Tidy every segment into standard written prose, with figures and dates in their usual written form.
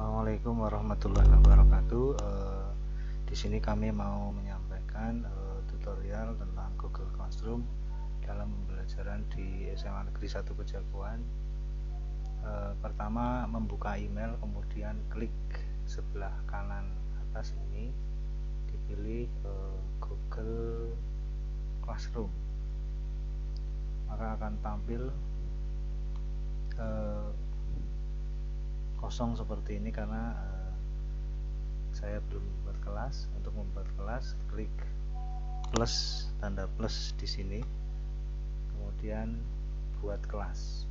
Assalamualaikum warahmatullahi wabarakatuh. Di sini kami mau menyampaikan tutorial tentang Google Classroom dalam pembelajaran di SMA Negeri 1 Pejaguan. Pertama, membuka email, kemudian klik sebelah kanan atas ini, dipilih Google Classroom, maka akan tampil kosong seperti ini karena saya belum membuat kelas. Untuk membuat kelas, klik plus, tanda plus di sini, kemudian buat kelas.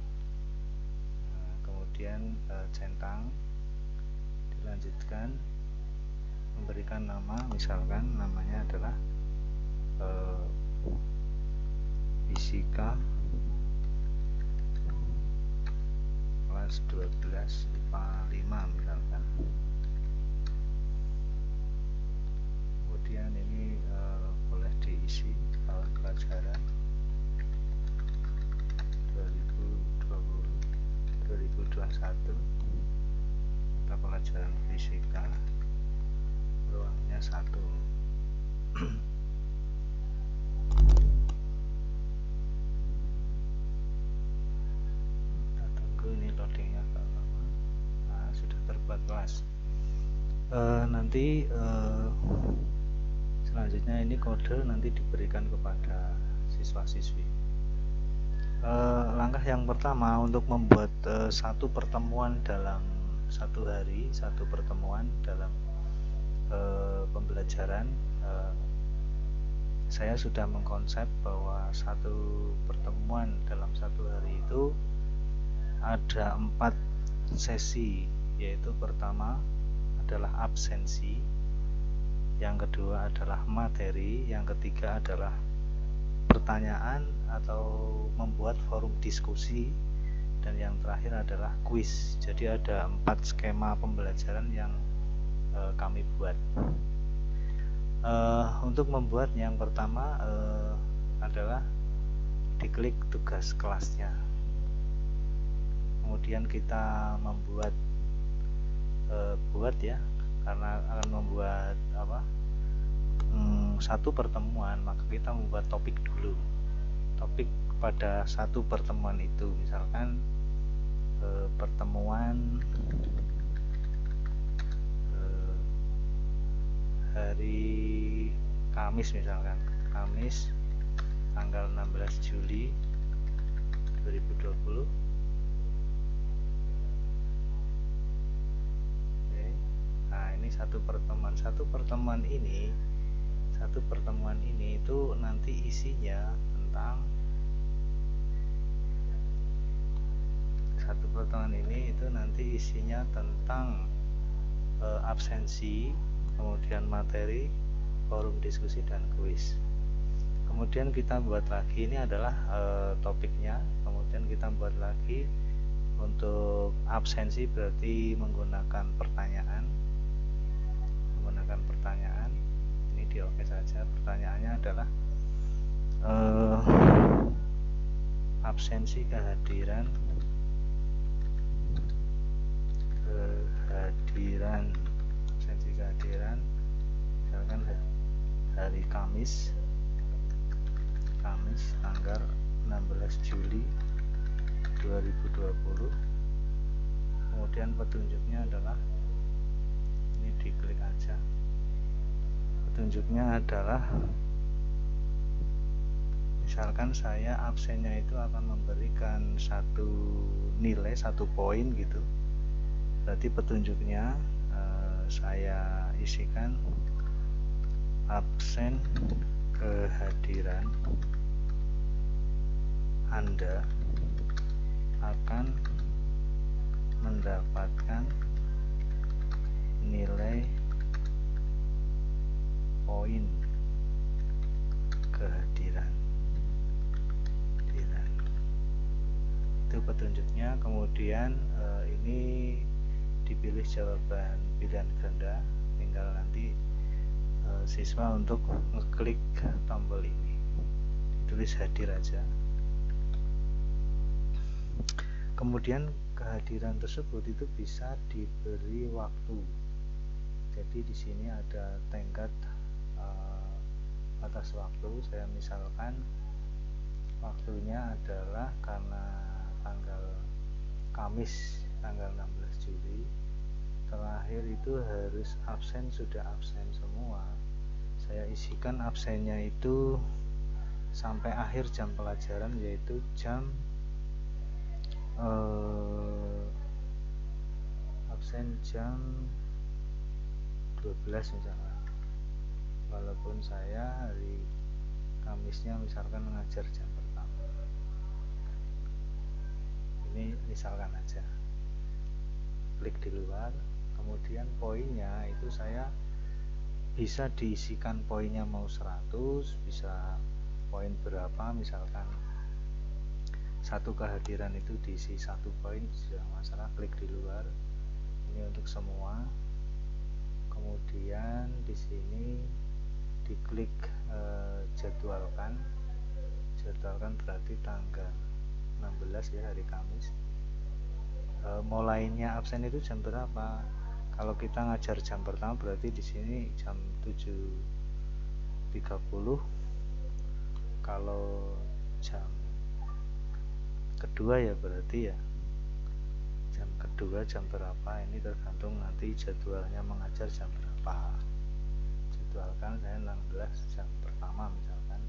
Kemudian centang, dilanjutkan, memberikan nama, misalkan namanya adalah fisika kelas 12 IPA 5 misalkan. Kemudian ini boleh diisi tahun pelajaran 2020-2021, mata pelajaran fisika, ruangnya 1. Kita tunggu ini loadingnya agak lama. Nah, sudah terbuat kelas. Nanti selanjutnya ini kode nanti diberikan kepada siswa-siswi. Langkah yang pertama untuk membuat satu pertemuan dalam satu hari, satu pertemuan dalam pembelajaran. Saya sudah mengkonsep bahwa satu pertemuan dalam satu hari itu ada 4 sesi, yaitu pertama adalah absensi, yang kedua adalah materi, yang ketiga adalah pertanyaan atau membuat forum diskusi, dan yang terakhir adalah kuis. Jadi ada 4 skema pembelajaran yang kami buat. Untuk membuat yang pertama adalah diklik tugas kelasnya, kemudian kita membuat karena akan membuat satu pertemuan, maka kita membuat topik dulu, topik pada satu pertemuan itu. Misalkan pertemuan hari Kamis, misalkan Kamis tanggal 16 Juli 2020. Nah, ini satu pertemuan ini itu nanti isinya tentang absensi, kemudian materi, forum diskusi, dan kuis. Kemudian kita buat lagi, ini adalah topiknya. Kemudian kita buat lagi untuk absensi, berarti menggunakan pertanyaan. Ini di oke saja. Pertanyaannya adalah absensi kehadiran misalkan hari Kamis tanggal 16 Juli 2020. Kemudian petunjuknya adalah ini, diklik aja. Petunjuknya adalah misalkan saya absennya itu akan memberikan satu nilai, 1 poin gitu. Berarti petunjuknya saya isikan absen kehadiran Anda akan mendapatkan nilai poin kehadiran. Itu petunjuknya. Kemudian ini dipilih jawaban pilihan ganda, tinggal nanti siswa untuk ngeklik tombol ini, ditulis hadir aja. Kemudian kehadiran tersebut itu bisa diberi waktu. Jadi di sini ada tenggat batas waktu. Saya misalkan waktunya adalah karena tanggal Kamis tanggal 16 Juli terakhir itu harus absen, sudah absen semua. Saya isikan absennya itu sampai akhir jam pelajaran, yaitu jam absen jam 12 misalkan, walaupun saya hari Kamisnya misalkan mengajar jam pertama. Ini misalkan aja, klik di luar, kemudian poinnya itu saya bisa diisikan poinnya mau 100, bisa poin berapa, misalkan satu kehadiran itu diisi 1 poin, tidak masalah, klik di luar. Ini untuk semua. Kemudian di sini diklik jadwalkan. Jadwalkan berarti tanggal 16 ya, hari Kamis. Mulainya absen itu jam berapa? Kalau kita ngajar jam pertama berarti di sini jam 7.30. Kalau jam kedua ya berarti ya jam kedua jam berapa, ini tergantung nanti jadwalnya mengajar jam berapa. Jadwalkan saya 16 jam pertama misalkan.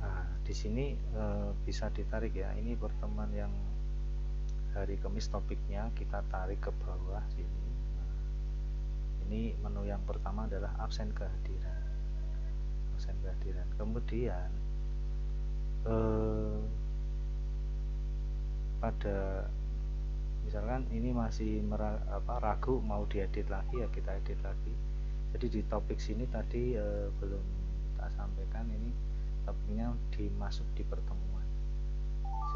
Nah, di sini bisa ditarik ya. Ini pertemuan yang hari Kamis, topiknya kita tarik ke bawah sini. Nah, ini menu yang pertama adalah absen kehadiran. Absen kehadiran. Kemudian pada misalkan ini masih ragu mau diedit lagi, ya kita edit lagi. Jadi di topik sini tadi belum tak sampaikan, ini topiknya dimasuk di pertemuan.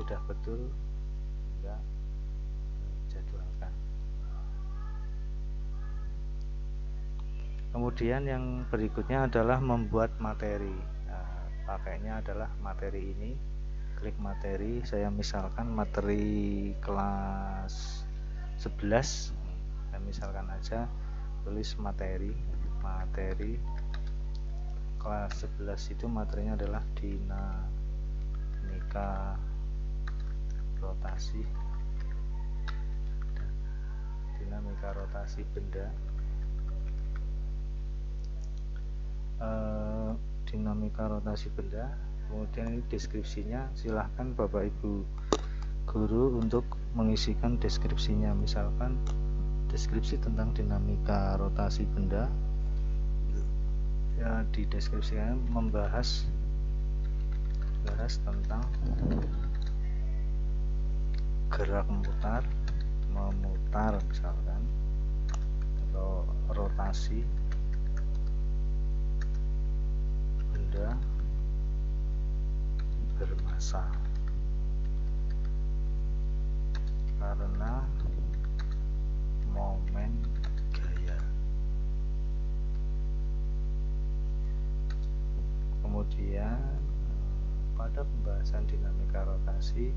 Sudah betul enggak, jadwalkan. Kemudian yang berikutnya adalah membuat materi. Nah, pakainya adalah materi ini. Klik materi, saya misalkan materi kelas 11, saya misalkan aja tulis materi kelas 11 itu materinya adalah dinamika rotasi dan dinamika rotasi benda. Dinamika rotasi benda. Kemudian ini deskripsinya, silahkan Bapak Ibu guru untuk mengisikan deskripsinya. Misalkan deskripsi tentang dinamika rotasi benda ya, di deskripsinya membahas tentang gerak memutar misalkan, atau rotasi benda bermassa karena momen gaya. Kemudian pada pembahasan dinamika rotasi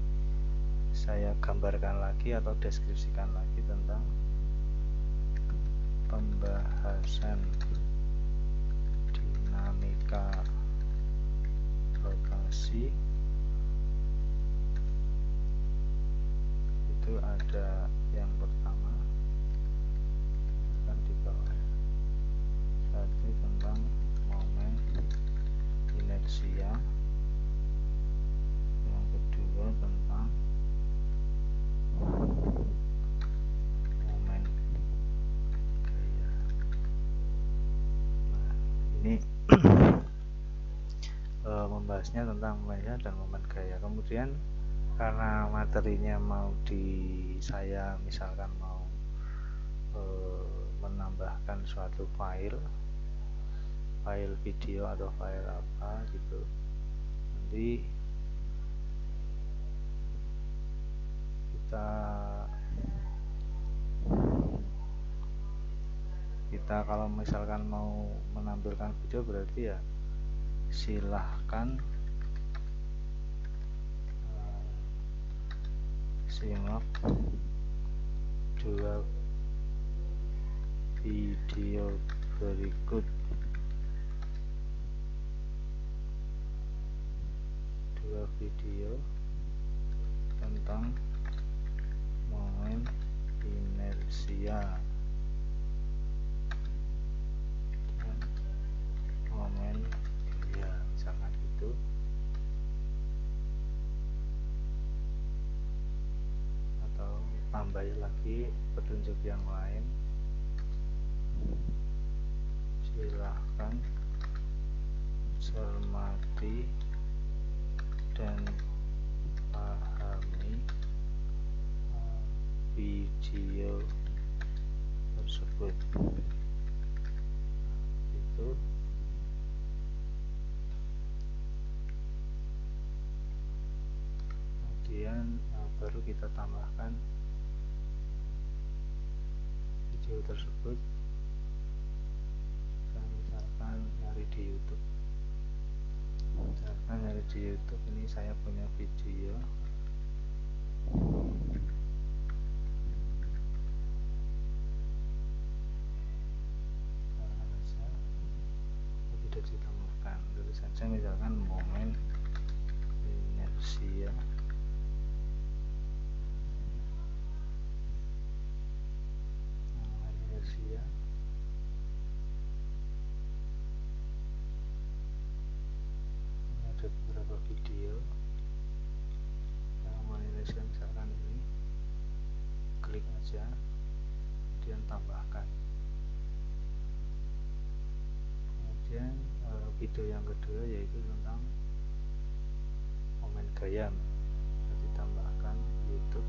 saya gambarkan lagi atau deskripsikan lagi tentang pembahasan dinamika rotasi. Itu ada yang pertama akan di bawah, satu tentang momen inersia, yang kedua tentang momen gaya. Nah, ini membahasnya tentang momen gaya dan momen gaya. Kemudian karena materinya saya misalkan mau menambahkan suatu file video atau file apa gitu, nanti kita kalau misalkan mau menampilkan video berarti ya silahkan simak 2 video berikut. 2 video tentang momen inersia dan momen gaya, misalkan itu. Atau tambah lagi petunjuk yang lain, silahkan cermati dan pahami video tersebut. Itu kemudian baru kita tambahkan video tersebut. Misalkan nyari di YouTube, ini saya punya video tidak ditambahkan, tentu saja misalkan momen inersia ini ada beberapa video yang menjelaskan, misalkan ini, klik aja kemudian tambahkan. Kemudian video yang kedua yaitu tentang momen gaya, ditambahkan YouTube.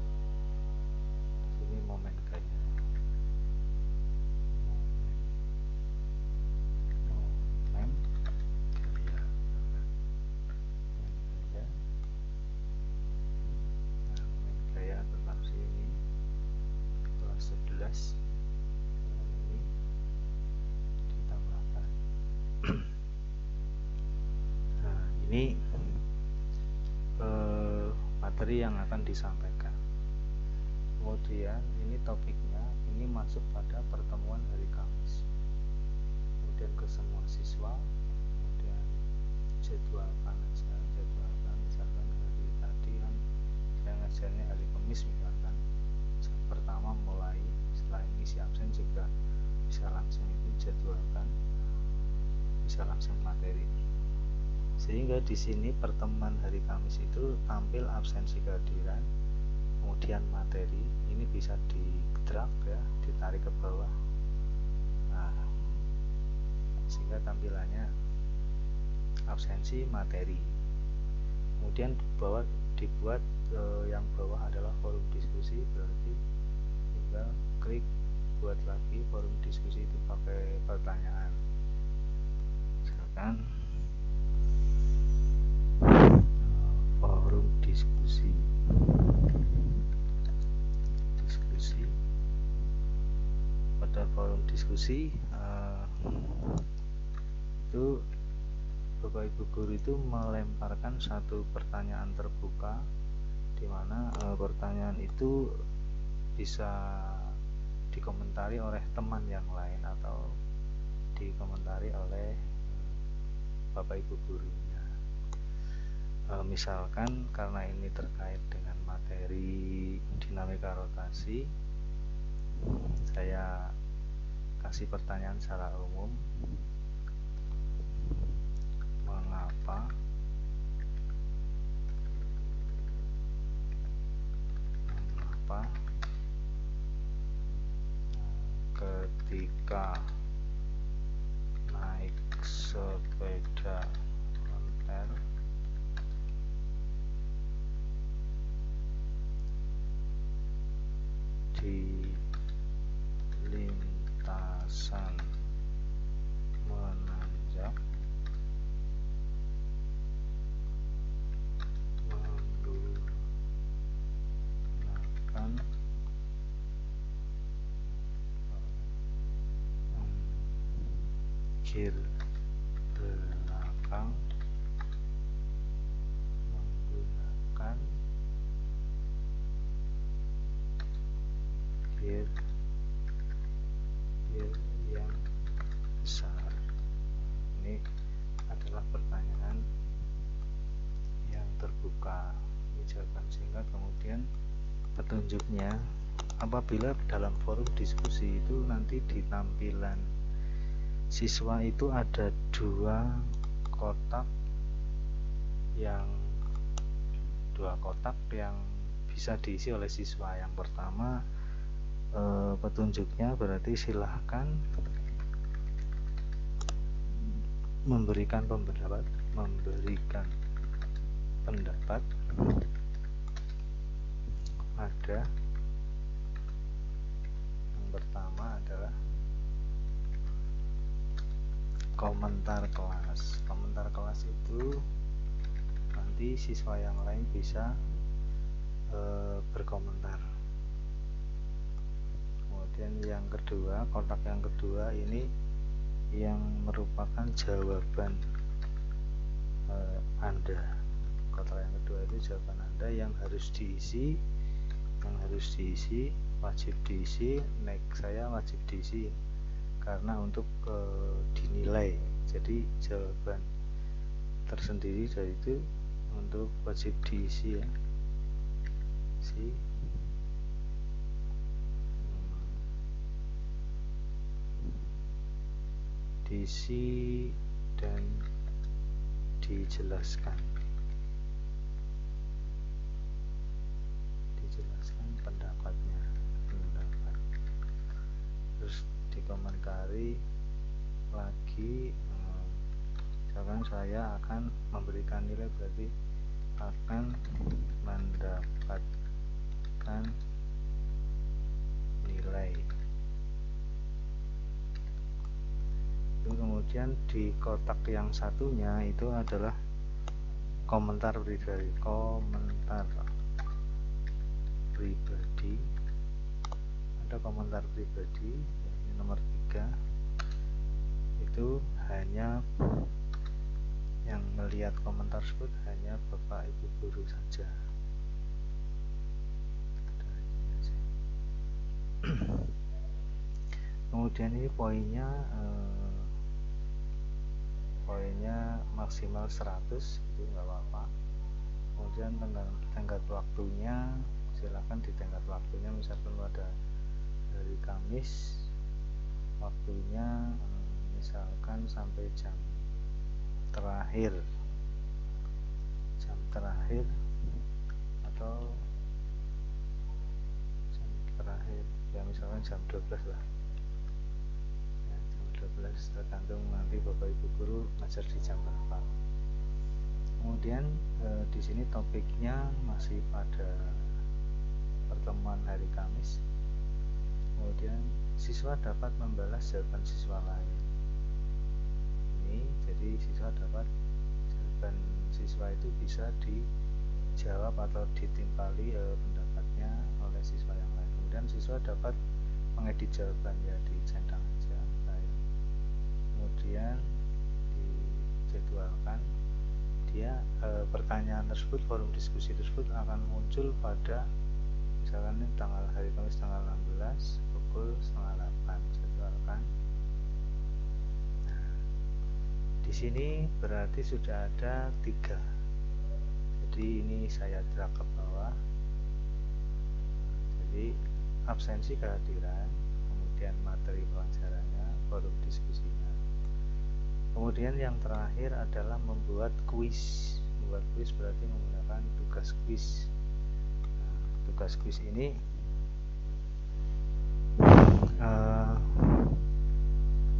Ini momen gaya, tetap sini kelas 11 ini ditambahkan. Nah, ini materi yang akan disampaikan. Kemudian ini topiknya, ini masuk pada pertemuan hari Kamis. Kemudian ke semua siswa, kemudian jadwalkan misalkan hari tadi kan saya ngajarnya hari Kamis, misalkan jam pertama mulai, setelah ini si absen juga bisa langsung itu jadwalkan, bisa langsung materi. Sehingga di sini pertemuan hari Kamis itu tampil absensi kehadiran, kemudian materi, ini bisa di-drag ya, ditarik ke bawah. Nah, sehingga tampilannya absensi materi. Kemudian dibuat yang bawah adalah forum diskusi, berarti tinggal klik buat lagi forum diskusi itu pakai pertanyaan. Misalkan forum diskusi pada forum diskusi itu Bapak Ibu guru itu melemparkan satu pertanyaan terbuka, di mana pertanyaan itu bisa dikomentari oleh teman yang lain atau dikomentari oleh Bapak Ibu gurunya. Misalkan karena ini terkait dengan materi dinamika rotasi, saya kasih pertanyaan secara umum. Mengapa ketika naik sepeda ontel di lintasan menanjak menggunakan gear belakang menggunakan jawaban, sehingga kemudian petunjuknya apabila dalam forum diskusi itu nanti di tampilan siswa itu ada 2 kotak yang bisa diisi oleh siswa. Yang pertama petunjuknya berarti silahkan memberikan pendapat ada yang pertama adalah komentar kelas itu nanti siswa yang lain bisa berkomentar. Kemudian yang kedua, kotak yang kedua ini yang merupakan jawaban Anda. Kotak yang kedua itu jawaban Anda yang harus diisi, wajib diisi. Saya wajib diisi karena untuk dinilai. Jadi jawaban tersendiri dari itu untuk wajib diisi ya. Diisi dan dijelaskan pendapatnya, terus dikomentari lagi. Misalkan saya akan memberikan nilai, berarti akan mendapatkan nilai. Kemudian di kotak yang satunya itu adalah komentar pribadi. Ada komentar pribadi, ini nomor 3. Itu hanya yang melihat komentar tersebut hanya Bapak Ibu guru saja. Kemudian ini poinnya maksimal 100, itu nggak apa-apa. Kemudian tenggat waktunya silakan di tenggat waktunya, misalkan ada hari Kamis, waktunya misalkan sampai jam terakhir atau jam terakhir ya, misalkan jam 12 lah ya, jam 12, tergantung nanti Bapak Ibu guru ngajar di jam berapa. Kemudian di sini topiknya masih pada pertemuan hari Kamis. Kemudian siswa dapat membalas jawaban siswa lain. Ini jadi siswa dapat jawaban siswa itu bisa dijawab atau ditimpali pendapatnya oleh siswa yang lain. Kemudian siswa dapat mengedit jawabannya di centang aja, kemudian dijadwalkan. Dia pertanyaan tersebut, forum diskusi tersebut akan muncul pada misalkan ini hari Kamis tanggal 16 pukul 7:30, jadwalkan. Nah, di sini berarti sudah ada 3. Jadi ini saya drag ke bawah. Jadi absensi kehadiran, kemudian materi pelajarannya, forum diskusinya. Kemudian yang terakhir adalah membuat kuis. Membuat kuis berarti menggunakan tugas kuis. Nah, tugas kuis ini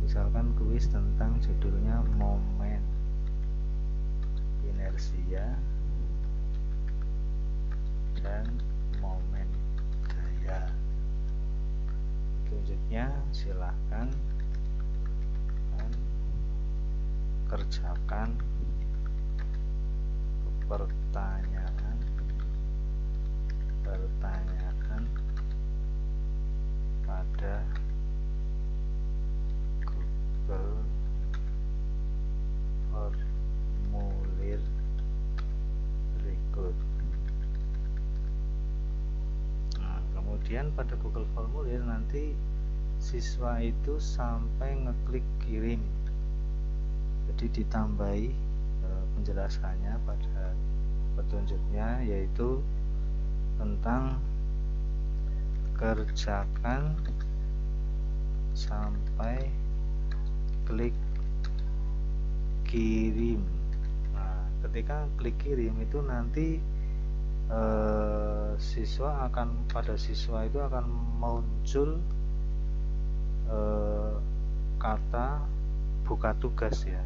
misalkan kuis tentang judulnya momen inersia dan momen gaya. Selanjutnya silahkan kerjakan pertanyaan pada Google formulir berikut. Nah, kemudian pada Google formulir nanti siswa itu sampai ngeklik kirim. Jadi ditambahi penjelasannya pada petunjuknya, yaitu tentang kerjakan sampai klik kirim. Nah, ketika klik kirim itu nanti pada siswa itu akan muncul kata buka tugas ya.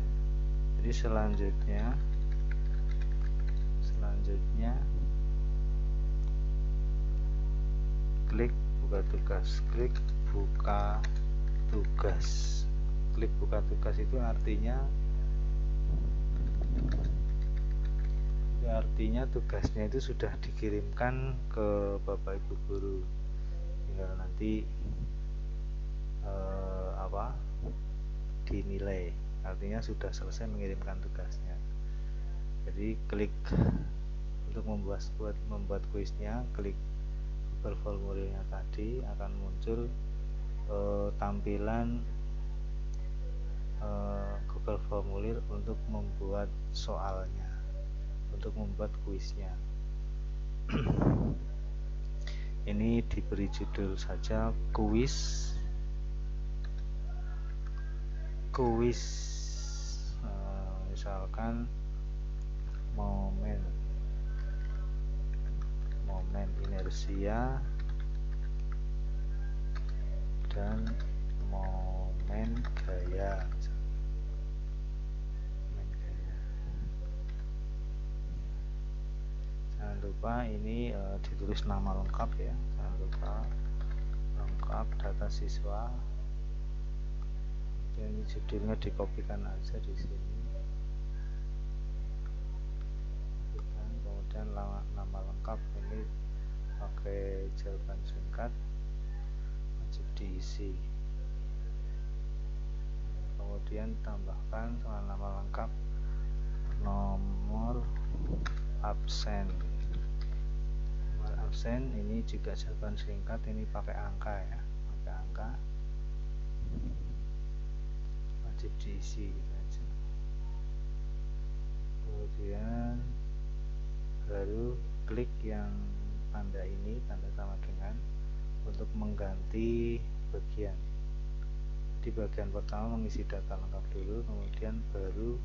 Jadi selanjutnya klik buka tugas. Klik buka tugas itu artinya tugasnya itu sudah dikirimkan ke Bapak Ibu guru, tinggal nanti dinilai, artinya sudah selesai mengirimkan tugasnya. Jadi klik untuk membuat kuisnya, klik Google formulirnya tadi, akan muncul tampilan Google formulir untuk membuat soalnya, untuk membuat kuisnya. Ini diberi judul saja kuis misalkan momen inersia dan momen gaya. Jangan lupa ini ditulis nama lengkap ya, jangan lupa lengkap data siswa. Ini judulnya dikopikan aja di sini, kemudian nama lengkap ini pakai jawaban singkat, wajib diisi. Kemudian tambahkan soal nama lengkap, nomor absen. Ini juga jawaban singkat, ini pakai angka ya, pakai angka, wajib diisi gitu aja. Kemudian baru klik yang tanda ini, tanda sama dengan, untuk mengganti bagian. Di bagian pertama mengisi data lengkap dulu, kemudian baru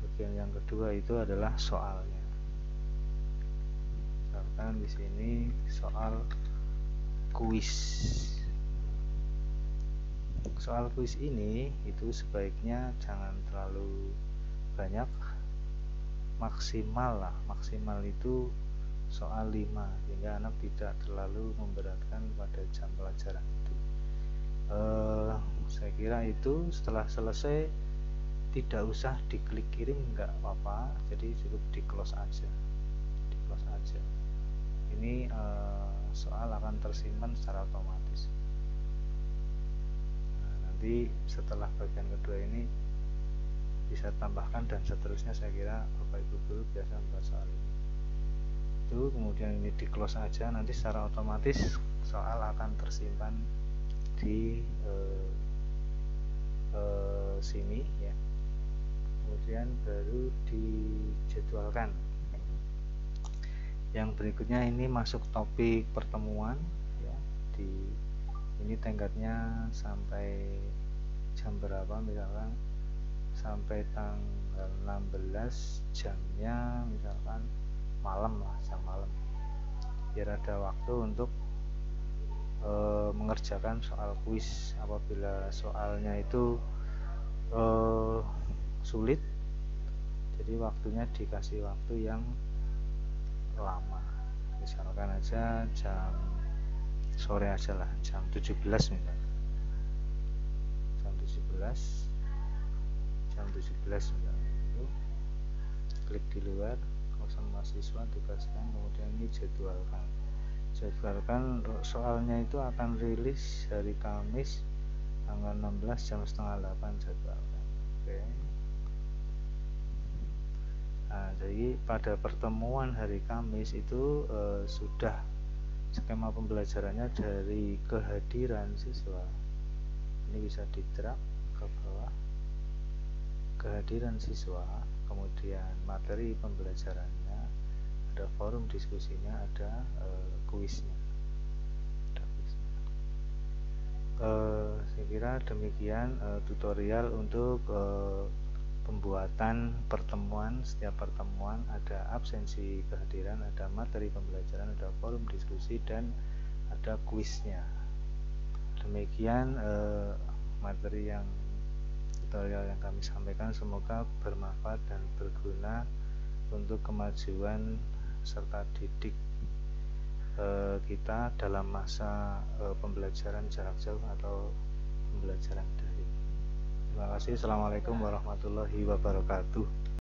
bagian yang kedua itu adalah soalnya. Misalkan di sini soal kuis. Soal kuis ini itu sebaiknya jangan terlalu banyak, maksimal itu soal 5, sehingga anak tidak terlalu memberatkan pada jam pelajaran itu. Saya kira itu setelah selesai tidak usah diklik kirim, nggak apa-apa, jadi cukup di close aja. Ini soal akan tersimpan secara otomatis. Nanti setelah bagian kedua ini bisa tambahkan dan seterusnya. Saya kira Bapak Ibu guru biasa membuat soal ini. Itu kemudian ini di close aja, nanti secara otomatis soal akan tersimpan di sini ya. Kemudian baru dijadwalkan. Yang berikutnya ini masuk topik pertemuan ya. Ini tenggatnya sampai jam berapa, misalkan sampai tanggal 16, jamnya misalkan malam lah, jam malam, biar ada waktu untuk mengerjakan soal kuis. Apabila soalnya itu sulit, jadi waktunya dikasih waktu yang lama, misalkan aja jam sore aja lah, jam 17 misalnya, jam 17 misalnya. Itu klik di luar, kosong mahasiswa, tugaskan, kemudian ini jadwalkan. Soalnya itu akan rilis hari Kamis tanggal 16 jam setengah 8, jadwalkan. Oke. Nah, jadi pada pertemuan hari Kamis itu sudah skema pembelajarannya dari kehadiran siswa. Ini bisa di-drag ke bawah, kehadiran siswa, kemudian materi pembelajarannya, forum diskusinya, ada kuisnya. Saya kira demikian tutorial untuk pembuatan pertemuan. Setiap pertemuan ada absensi kehadiran, ada materi pembelajaran, ada forum diskusi, dan ada kuisnya. Demikian materi tutorial yang kami sampaikan, semoga bermanfaat dan berguna untuk kemajuan serta didik kita dalam masa pembelajaran jarak jauh atau pembelajaran daring. Terima kasih. Assalamualaikum warahmatullahi wabarakatuh.